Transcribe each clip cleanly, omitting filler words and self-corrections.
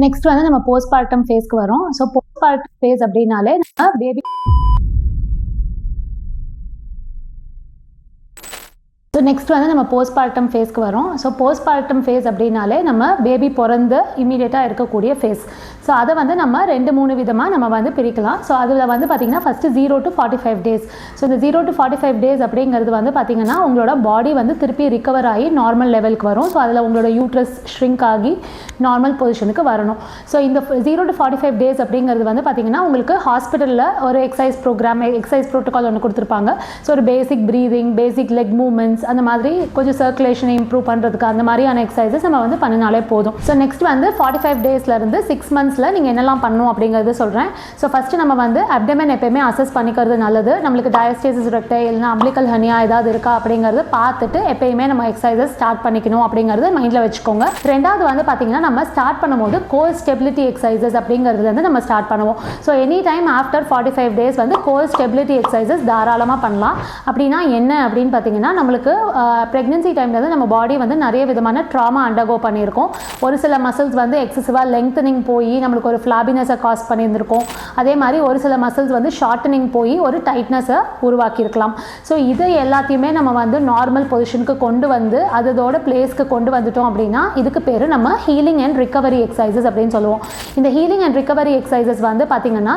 Next வந்து நம்ம postmortem ஃபேஸ்க்கு வரோம். ஸோ போஸ்ட்மார்ட்டம் ஃபேஸ் அப்படின்னாலே நம்ம பேபி ஸோ நெக்ஸ்ட் வந்து நம்ம போஸ்ட்மார்ட்டம் ஃபேஸ்க்கு வரோம். ஸோ போஸ்ட்மார்ட்டம் ஃபேஸ் அப்படின்னாலே நம்ம பேபி பிறந்து இமீடியட்டாக இருக்கக்கூடிய ஃபேஸ். ஸோ அதை வந்து நம்ம 2-3 விதமாக நம்ம வந்து பிரிக்கலாம். ஸோ அதில் வந்து பார்த்திங்கன்னா ஃபஸ்ட்டு 0 to 45 days. ஸோ இந்த 0 to 45 days அப்படிங்கிறது வந்து பார்த்திங்கன்னா உங்களோட பாடி வந்து திருப்பி ரிகவர் ஆகி நார்மல் லெவலுக்கு வரும். ஸோ அதில் உங்களோட யூட்ரஸ் ஷ்ரிங்க் ஆகி நார்மல் பொசிஷனுக்கு வரணும். ஸோ இந்த 0 to 45 days அப்படிங்கிறது வந்து பார்த்திங்கன்னா உங்களுக்கு ஹாஸ்பிட்டலில் ஒரு எக்ஸசைஸ் ப்ரோட்டோகால் ஒன்று கொடுத்துருப்பாங்க. ஸோ ஒரு பேசிக் ப்ரீதிங், பேசிக் லெக் மூவ்மெண்ட்ஸ், அந்த மாதிரி கொஞ்சம் சர்க்குலேஷனை இம்ப்ரூவ் பண்ணுறதுக்கு அந்த மாதிரியான எக்ஸசைசஸ் நம்ம வந்து பண்ணினாலே போதும். ஸோ நெக்ஸ்ட் வந்து 45 daysலேருந்து 6 months நீங்கள் என்னெல்லாம் பண்ணணும் அப்படிங்கிறது சொல்கிறேன். ஸோ ஃபஸ்ட்டு நம்ம வந்து அப்டமன் எப்பயுமே அசஸ் பண்ணிக்கிறது நல்லது. நம்மளுக்கு டயஸ்டேசிஸ் ரெக்டை இல்லைனா அம்பிளிக்கல் ஹனியா ஏதாவது இருக்கா அப்படிங்கிறது பார்த்துட்டு எப்பயுமே நம்ம எக்ஸசைசஸ் ஸ்டார்ட் பண்ணிக்கணும் அப்படிங்கிறது மைண்டில் வச்சுக்கோங்க. ரெண்டாவது வந்து பார்த்திங்கன்னா நம்ம ஸ்டார்ட் பண்ணும்போது கோர் ஸ்டெபிலிட்டி எக்ஸசைசஸ் அப்படிங்கிறதுலேருந்து நம்ம ஸ்டார்ட் பண்ணுவோம். So any time after 45 days வந்து கோர் ஸ்டெபிலிட்டி எக்ஸசைசஸ் தாராளமாக பண்ணலாம். அப்படின்னா என்ன அப்படின்னு பார்த்தீங்கன்னா நம்மளுக்கு ப்ரெக்னென்சி டைம்லேருந்து நம்ம பாடி வந்து நிறைய விதமான ட்ராமா அண்டர்கோ பண்ணியிருக்கோம். ஒரு சில மசில்ஸ் வந்து எக்ஸசிவாக லெங்க்தனிங் போய் நம்மளுக்கு ஒரு ஃப்ளாபினஸை காஸ் பண்ணியிருந்திருக்கும். அதே மாதிரி ஒரு சில மசில்ஸ் வந்து ஷார்ட்டனிங் போய் ஒரு டைட்னஸை உருவாக்கியிருக்கலாம். ஸோ இது எல்லாத்தையுமே நம்ம வந்து நார்மல் பொசிஷனுக்கு கொண்டு வந்து அதோட பிளேஸ்க்கு கொண்டு வந்துட்டோம் அப்படின்னா இதுக்கு பேர் நம்ம ஹீலிங் அண்ட் ரிகவரி எக்ஸசைசஸ் அப்படின்னு சொல்லுவோம். இந்த ஹீலிங் அண்ட் ரிகவரி எக்ஸசைசஸ் வந்து பார்த்திங்கன்னா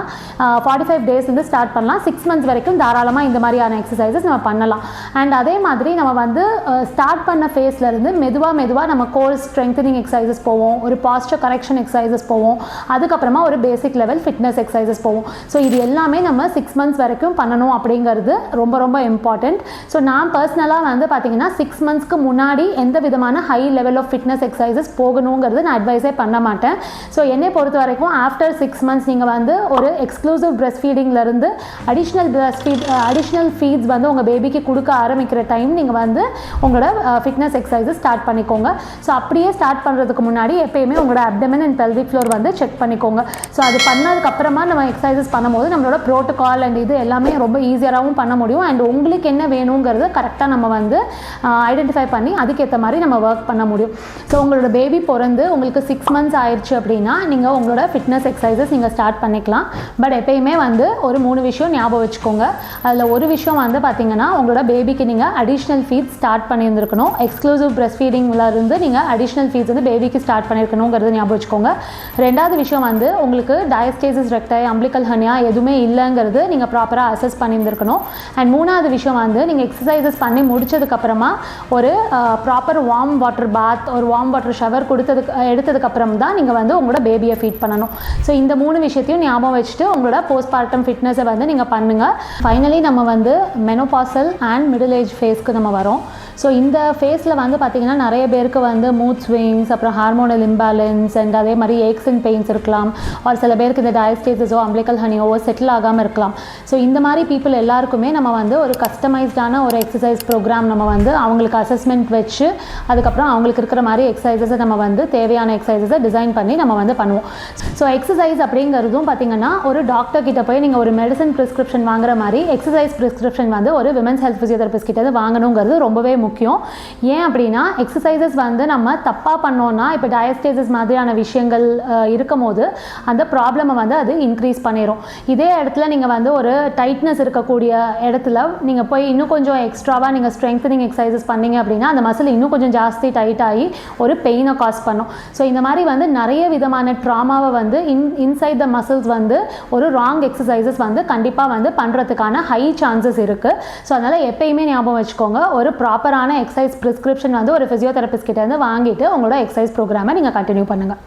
45 daysலேருந்து ஸ்டார்ட் பண்ணலாம். 6 months வரைக்கும் தாராளமாக இந்த மாதிரியான எக்ஸசைசஸ் நம்ம பண்ணலாம். அண்ட் அதே மாதிரி நம்ம வந்து ஸ்டார்ட் பண்ண ஃபேஸ்லேருந்து மெதுவாக நம்ம கோர் ஸ்ட்ரெங்தனிங் எக்ஸசைசஸ் போவோம், ஒரு பாஸ்டர் கரெக்ஷன் எக்ஸசைசஸ் போவோம், அதுக்கப்புறமா ஒரு பேசிக் லெவல் ஃபிட்னஸ் எக்ஸசைசஸ் போவோம். ஸோ இது எல்லாமே நம்ம 6 months வரைக்கும் பண்ணணும் அப்படிங்கிறது ரொம்ப ரொம்ப இம்பார்ட்டண்ட். ஸோ நான் பர்சனலாக வந்து பார்த்திங்கன்னா 6 monthsக்கு முன்னாடி எந்த விதமான high level of fitness exercises போகணுங்கிறது நான் அட்வைஸே பண்ண மாட்டேன். ஸோ என்னை பொறுத்த வரைக்கும் ஆஃப்டர் 6 months நீங்கள் வந்து ஒரு எக்ஸ்க்ளூசிவ் பிரெஸ்ட் ஃபீடிங்லேருந்து அடிஷ்னல் ஃபீட்ஸ் வந்து உங்கள் பேபிக்கு கொடுக்க ஆரம்பிக்கிற டைம் நீங்கள் வந்து உங்களோட ஃபிட்னஸ் எக்ஸசைசஸ் ஸ்டார்ட் பண்ணிக்கோங்க. ஸோ அப்படியே ஸ்டார்ட் பண்ணுறதுக்கு முன்னாடி எப்பயுமே உங்களோட அப்டமன் அண்ட் பெல்விக் ஃப்ளோர் வந்து செக் பண்ணிக்கோங்க. ஸோ அது பண்ணதுக்கப்புறமா நம்ம எக்ஸசைசஸ் பண்ணும்போது நம்மளோட ப்ரோட்டோகால் அண்ட் இது எல்லாமே ரொம்ப ஈஸியாகவும் பண்ண முடியும். அண்ட் உங்களுக்கு என்ன வேணுங்கிறது கரெக்டாக நம்ம வந்து ஐடென்டிஃபை பண்ணி அதுக்கேற்ற மாதிரி நம்ம ஒர்க் பண்ண முடியும். ஸோ உங்களோட பேபி பிறந்து உங்களுக்கு 6 months ஆயிடுச்சு அப்படின்னா நீங்கள் உங்களோட ஃபிட்னஸ் எக்ஸசைசஸ் நீங்கள் ஸ்டார்ட் பண்ணிக்கலாம். பட் எப்பயுமே வந்து ஒரு 3 விஷயம் ஞாபகம் வச்சுக்கோங்க. அதில் ஒரு விஷயம் வந்து பார்த்திங்கன்னா உங்களோட பேபிக்கு நீங்கள் அடிஷ்னல் ஃபீட்ஸ் ஸ்டார்ட் பண்ணியிருந்துருக்கணும். எக்ஸ்க்ளூசிவ் பிரெஸ்ட் ஃபீடிங்லேருந்து நீங்கள் அடிஷ்னல் ஃபீட்ஸ் வந்து பேபிக்கு ஸ்டார்ட் பண்ணியிருக்கணுங்கிறது ஞாபகம் வச்சுக்கோங்க. ரெண்டாவது விஷயம் வந்து உங்களுக்கு டயஸ்டேசிஸ் ரெக்டை, அம்பிளிக்கல் ஹனியா எதுவுமே இல்லைங்கிறது நீங்கள் ப்ராப்பராக அசஸ் பண்ணியிருந்துருக்கணும். அண்ட் மூணாவது விஷயம் வந்து நீங்கள் எக்ஸசைசஸ் பண்ணி முடிச்சதுக்கப்புறமா ஒரு ப்ராப்பர் வார்ம் வாட்டர் பாத், ஒரு வார்ம் வாட்டர் ஷவர் எடுத்ததுக்கப்புறம் தான் நீங்கள் வந்து உங்களோட பேபியை ஃபீட் பண்ணணும். ஸோ இந்த 3 விஷயத்தையும் ஞாபகம் வச்சுட்டு உங்களோட போஸ்ட்மார்ட்டம் ஃபிட்னஸை வந்து நீங்கள் பண்ணுங்கள். ஃபைனலி நம்ம வந்து மெனோபாசல் அண்ட் மிடில் ஏஜ் ஃபேஸ்க்கு நம்ம வரோம். ஸோ இந்த ஃபேஸில் வந்து பார்த்திங்கன்னா நிறைய பேருக்கு வந்து மூட் ஸ்விங்ஸ், அப்புறம் ஹார்மோனல் இம்பேலன்ஸ் அண்ட் அதே மாதிரி ஏக்ஸ் அண்ட் பெயின்ஸ் இருக்கலாம். ஒரு சில பேருக்கு இந்த டயஸ்டேசிஸோ அம்பிளிக்கல் ஹனியோவோ செட்டில் ஆகாமல் இருக்கலாம். ஸோ இந்த மாதிரி பீப்புள் எல்லாருக்குமே நம்ம வந்து ஒரு கஸ்டமைஸ்டான ஒரு எக்ஸசைஸ் ப்ரோக்ராம் நம்ம வந்து அவங்களுக்கு அசஸ்மெண்ட் வச்சு அதுக்கப்புறம் அவங்களுக்கு இருக்கிற மாதிரி எக்ஸசைசஸை நம்ம வந்து தேவையான எக்ஸசைசஸை டிசைன் பண்ணி நம்ம வந்து பண்ணுவோம். ஸோ எக்ஸசைஸ் அப்படிங்கிறதும் பார்த்திங்கன்னா ஒரு டாக்டர் கிட்ட போய் நீங்கள் ஒரு மெடிசன் ப்ரிஸ்கிரிப்ஷன் வாங்குற மாதிரி எக்ஸசைஸ் ப்ரிஸ்கிரிப்ஷன் வந்து ஒரு விமென்ஸ் ஹெல்த் ஃபிசியோதெரபிஸ்ட் கிட்ட வாங்கணுங்கிறது ரொம்பவே முக்கியம். ஏன் அப்படின்னா எக்ஸசைசஸ் வந்து நம்ம தப்பாக பண்ணோன்னா இப்போ டயஸ்டேசிஸ் மாதிரியான விஷயங்கள் இருக்கும் போது அந்த ப்ராப்ளமை வந்து அது இன்க்ரீஸ் பண்ணிடும். இதே இடத்துல நீங்கள் வந்து ஒரு டைட்னஸ் இருக்கக்கூடிய இடத்துல நீங்கள் போய் இன்னும் கொஞ்சம் எக்ஸ்ட்ராவாக நீங்கள் ஸ்ட்ரெங்தனிங் எக்ஸசைசஸ் பண்ணீங்க அப்படின்னா அந்த மசில் இன்னும் கொஞ்சம் ஜாஸ்தி டைட் ஆகி ஒரு பெயினை காஸ் பண்ணும். ஸோ இந்த மாதிரி வந்து நிறைய விதமான ட்ராமாவை வந்து இன்சைட் த மசில்ஸ் வந்து ஒரு ராங் எக்ஸசைசஸ் வந்து கண்டிப்பாக வந்து பண்ணுறதுக்கான ஹை சான்சஸ் இருக்குது. ஸோ அதனால் எப்பயுமே ஞாபகம் வச்சுக்கோங்க, ஒரு ப்ராப்பரான எக்ஸசைஸ் ப்ரிஸ்கிரிப்ஷன் வந்து ஒரு ஃபிசியோதெரபிஸ்ட் கிட்ட இருந்து வாங்கிட்டு உங்களோட எக்ஸசைஸ் ப்ரோக்ராமை நீங்கள் கண்டினியூ பண்ணுங்கள்.